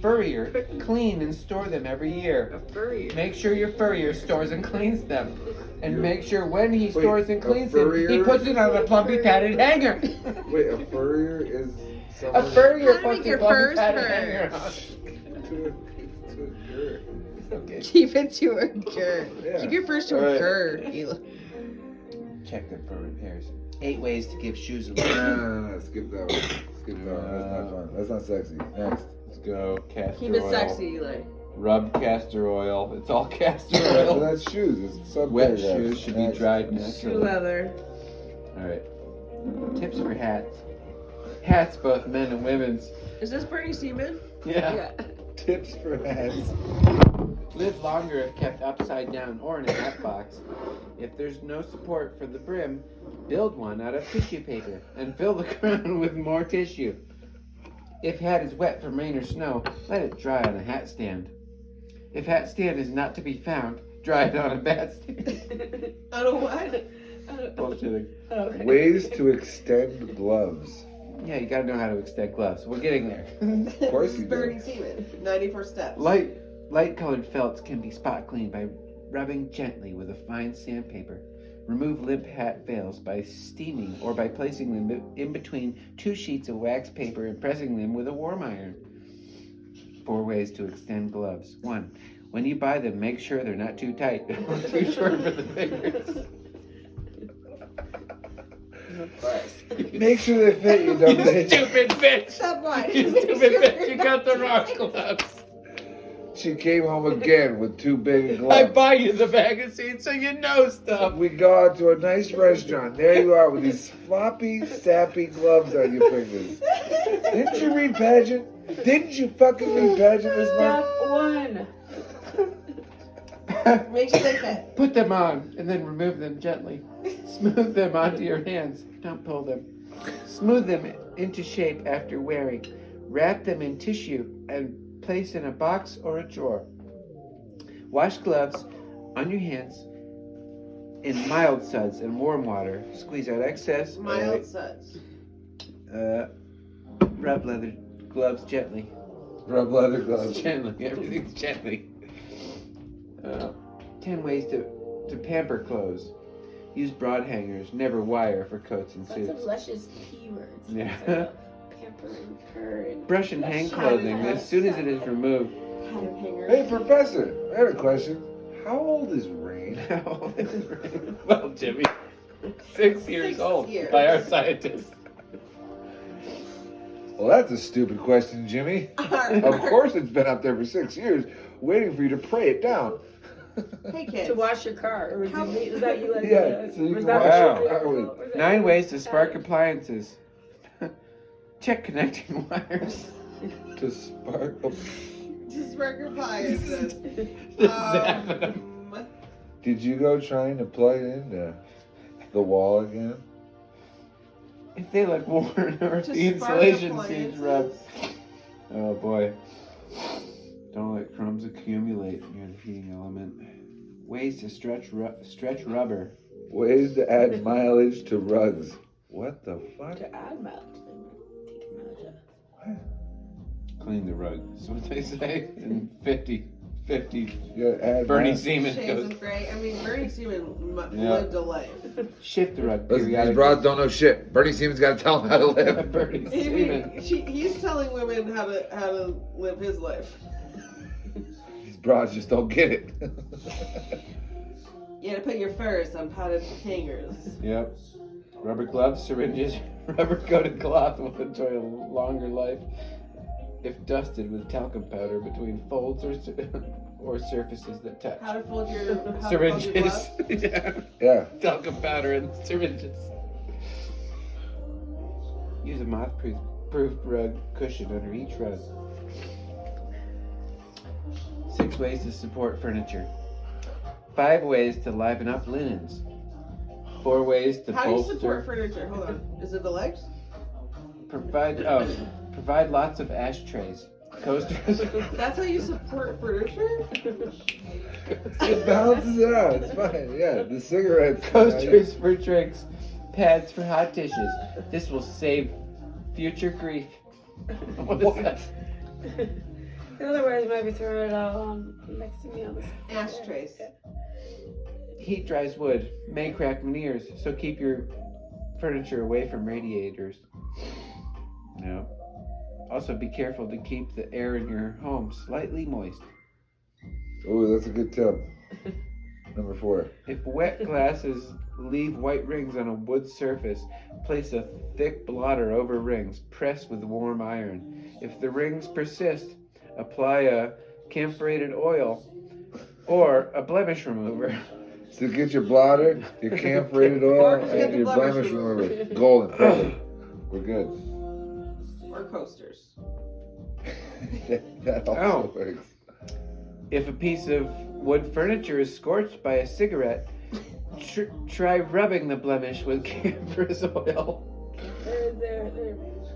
furrier clean and store them every year. A furrier. Make sure your furrier stores and cleans them. And make sure when he stores and cleans them, he puts it on a plumpy padded hanger. Wait, a furrier is A furrier How to puts make a your plumpy furs padded hurt. hanger on. Okay. Keep it to a gur. Yeah. Keep your furs to All a right. gur. Check them for repairs. 8 ways to give shoes a look. No, skip that one. Skip that one. That's not fun. That's not sexy. Next. Let's go. Castor Keep it oil. sexy, Eli. Rub castor oil. It's all castor So oil. that's shoes. It's sub Wet shoes should be dried Shoe naturally. leather. All right. Tips for hats. Hats, both men and women's. Is this Bernie Seaman? Yeah. Tips for hats. Live longer if kept upside down or in a hat box. If there's no support for the brim, build one out of tissue paper and fill the crown with more tissue. If hat is wet from rain or snow, let it dry on a hat stand. If hat stand is not to be found, dry it on a bat stand. I don't what? Bullshitting. Okay. Ways to extend gloves. Yeah, you gotta know how to extend gloves. We're getting there. Of course you Bernie do. Seaman. 94 steps. Light colored felts can be spot cleaned by rubbing gently with a fine sandpaper. Remove limp hat veils by steaming or by placing them in between 2 sheets of wax paper and pressing them with a warm iron. 4 ways to extend gloves. 1. When you buy them, make sure they're not too tight or too short for the fingers. Of course. Make sure they fit you, dumb You bitch. stupid bitch! Stop lying. You stupid bitch! You got the wrong gloves. She came home again with 2 big I gloves. buy you the magazine so you know stuff. We go out to a nice restaurant. There you are with these floppy, sappy gloves on your fingers. Didn't you read Pageant? Didn't you fucking read Pageant this month? Step 1. Make sure they fit. Put them on and then remove them gently. Smooth them onto your hands. Don't pull them. Smooth them into shape after wearing. Wrap them in tissue and place in a box or a drawer. Wash gloves on your hands in mild suds and warm water. Squeeze out excess. Mild suds. Rub leather gloves gently. Rub leather gloves. Gently. Everything's gently. 10 ways to pamper clothes. Use broad hangers, never wire for coats and Lots of suits. luscious keywords. Yeah. Pamper and purr and Brush and hang clothing as soon as it is removed. Hat and hanger. Hey, Professor, I had a question. How old is Rain? Well, Jimmy, 6 years 6 old years. by our scientists. Well, that's a stupid question, Jimmy. Of course it's been up there for 6 years, waiting for you to pray it down. Hey kids. to wash your car. Or How- is that you? Like, Yeah, so you was can that wash what your car you- with- was that 9 you? ways to spark appliances. Check connecting wires. To sparkle. Just burger pie. It says. Just zapping them. Did you go trying to plug it into the wall again? If they look worn or if To the spark insulation seems appliances? rubbed. Oh boy. Don't let crumbs accumulate near the heating element. Ways to stretch rubber. Ways to add mileage to rugs. What the fuck? To add milk. Take a milk out. What? Clean the rug. That's what they say. And 50. You gotta add Bernie mileage. Seaman Shades goes, of gray. I mean, Bernie Seaman Yeah. lived a life. shift the rug Listen, these periodically. broads don't know shit. Bernie Seaman's gotta tell them how to live. Bernie I Seaman. mean, he's telling women how to live his life. These broads just don't get it. You gotta put your furs on padded hangers. Yep. Rubber gloves, syringes, rubber coated cloth will enjoy a longer life if dusted with talcum powder between folds or surfaces that touch. How to fold your Syringes. gloves. Yeah. Yeah. Talcum powder and syringes. Use a moth-proof rug cushion under each rug. 6 ways to support furniture. 5 ways to liven up linens. 4 ways to How do you bolster. support furniture? Hold on. Is it the legs? Provide lots of ashtrays, coasters. That's how you support furniture? It balances it out. It's fine. Yeah, the cigarettes. Coasters for drinks, pads for hot dishes. This will save future grief. What is that? In other words, maybe throw it all on next to me on the Ashtrays. Heat dries wood, may crack veneers, so keep your furniture away from radiators. No. Also, be careful to keep the air in your home slightly moist. Oh, that's a good tip. Number 4. If wet glasses leave white rings on a wood surface, place a thick blotter over rings. Press with warm iron. If the rings persist, apply a camphorated oil or a blemish remover. So get your blotter, your camphorated oil, and your blemish remover. Golden, perfect. We're good. Or coasters. That also works. If a piece of wood furniture is scorched by a cigarette, try rubbing the blemish with camphorous oil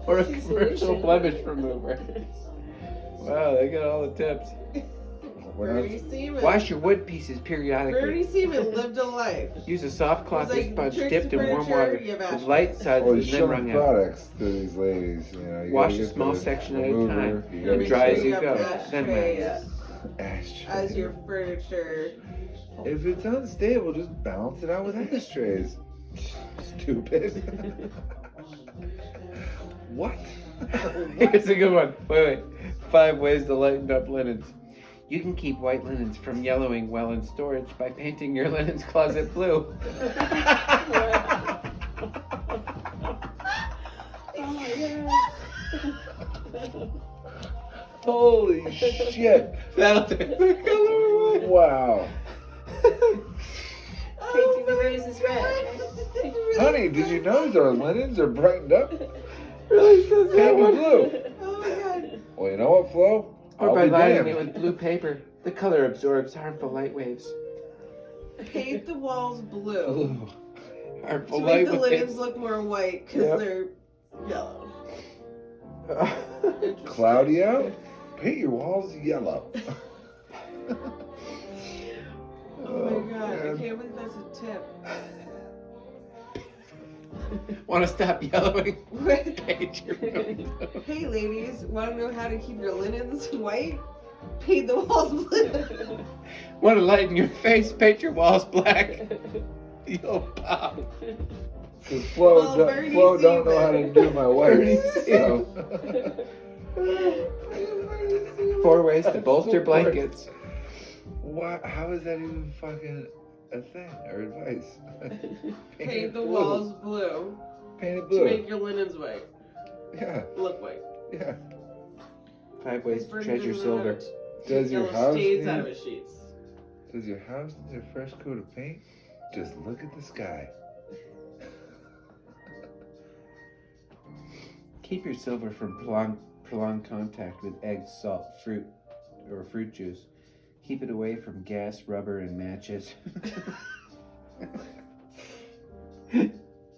or a commercial blemish remover. Wow, they got all the tips. Bernie Seaman. Wash your wood pieces periodically. Bernie Seaman lived a life. Use a soft cloth or He's like, sponge tricks dipped the in warm furniture, water you have with ashtrays. light suds Oh, and he's then showing wrung out. products to these ladies. You know, you Wash gotta a get small the section at a remover, time. you gotta Make Dry get as sure you have go. ashtrays Then wax. ashtrays. as your furniture. If it's unstable, just balance it out with ashtrays. Stupid. What? Here's a good one. Wait. 5 ways to lighten up linens. You can keep white linens from yellowing well in storage by painting your linens closet blue. Oh my god. Holy shit. That'll take the color away. Wow. Painting the roses red. Honey, did you notice our linens are brightened up? Really says that Painted one. blue. Oh my god. Well, you know what, Flo? Or I'll by be lighting damned. it with blue paper. The color absorbs harmful light waves. Paint the walls blue. Ooh. Harmful To light make the linens waves. look more white because Yep. they're yellow. Cloudy out? Paint your walls yellow. Oh my god, I man. can't believe that's a tip. Want to stop yellowing? Paint your room. Hey ladies, want to know how to keep your linens white? Paint the walls blue. Want to lighten your face? Paint your walls black. You'll pop. Because Flo, Well, do, Bernie Flo don't know how to Seaman. do my Bernie whites. So. 4 ways to bolster blankets. What? How is that even fucking a thing or advice? Paint it the blue. walls blue Paint it to blue. make your linens white. Yeah, Look white. yeah. 5 ways to Bernie treasure doesn't silver. know how to Does take your yellow house stains need- out of his sheets. Does your house need a fresh coat of paint? Just look at the sky. Keep your silver from prolonged contact with eggs, salt, fruit, or fruit juice. Keep it away from gas, rubber, and matches.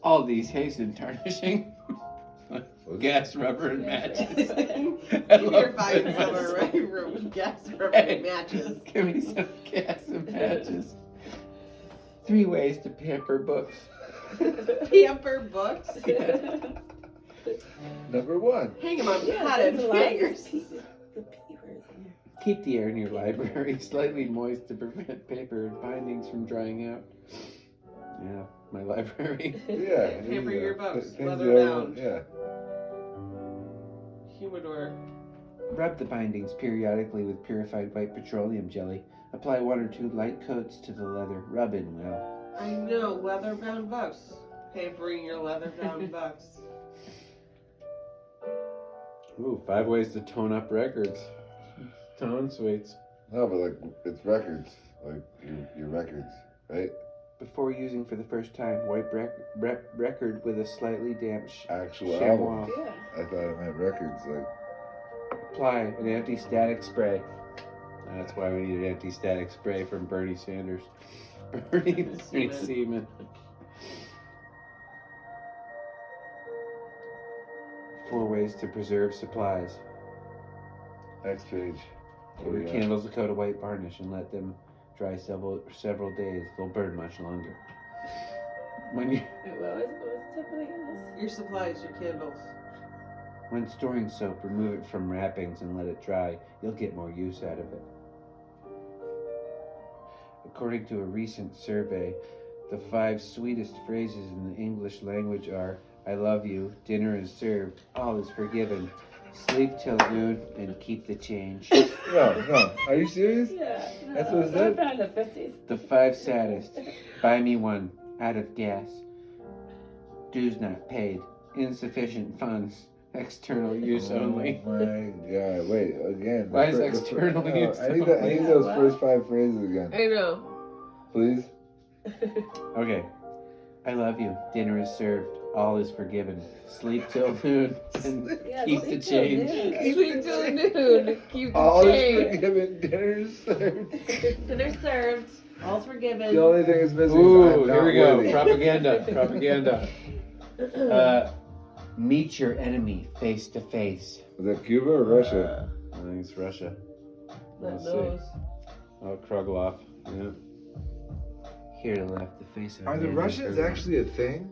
All these hasten tarnishing. Gas, rubber, and matches. I You're love buying that summer myself. right room gas rubber Hey, matches. Give me some gas and matches. 3 ways to pamper books. Pamper books. Yeah. Number 1. Hang them on Yeah, padded there's a lot of fingers. pieces of paper in here. Keep the air in your library slightly moist to prevent paper and bindings from drying out. Yeah, my library. Yeah. Pamper yeah. your books, Things leather that everyone- bound. Yeah. Humidor. Rub the bindings periodically with purified white petroleum jelly. Apply 1 or 2 light coats to the leather. Rub in well. I know, leather bound books. Pampering your leather bound books. Ooh, 5 ways to tone up records. Tone sweets. No, but like it's records, like your records, right? Before using for the first time, wipe record with a slightly damp Actual chamois. album. Yeah. I thought it meant records, like. Apply an anti-static spray. That's why we need an anti-static spray from Bernie Sanders. Bernie Seaman. 4 ways to preserve supplies. Next page. Give your candles a coat of white varnish and let them dry several days. They'll burn much longer. When you Wait, what was the tip of the candles? Your supplies, your candles. When storing soap, remove it from wrappings and let it dry. You'll get more use out of it. According to a recent survey, the 5 sweetest phrases in the English language are I love you, dinner is served, all is forgiven, sleep till noon, and keep the change. No. Are you serious? Yeah. No, That's what it that said? in the 50s. The 5 saddest, buy me one, out of gas, dues not paid, insufficient funds, external use only. Oh my god. Wait, again. Why is external use I need only? those What? first 5 phrases again. I know. Please? Okay. I love you, dinner is served, all is forgiven, sleep till noon, and Yeah, keep the sleep till change. noon. Sleep till noon. Keep the All is change. forgiven, dinner is served. Dinner served. All's forgiven. The only thing is missing is Ooh, I'm not here we go. worthy. Propaganda. Meet your enemy face to face. Was that Cuba or Russia? I think it's Russia. That Let's knows. Oh, Krugloff. Yeah. Here to left, the face of Are the Andy Russians Krugloff. actually a thing?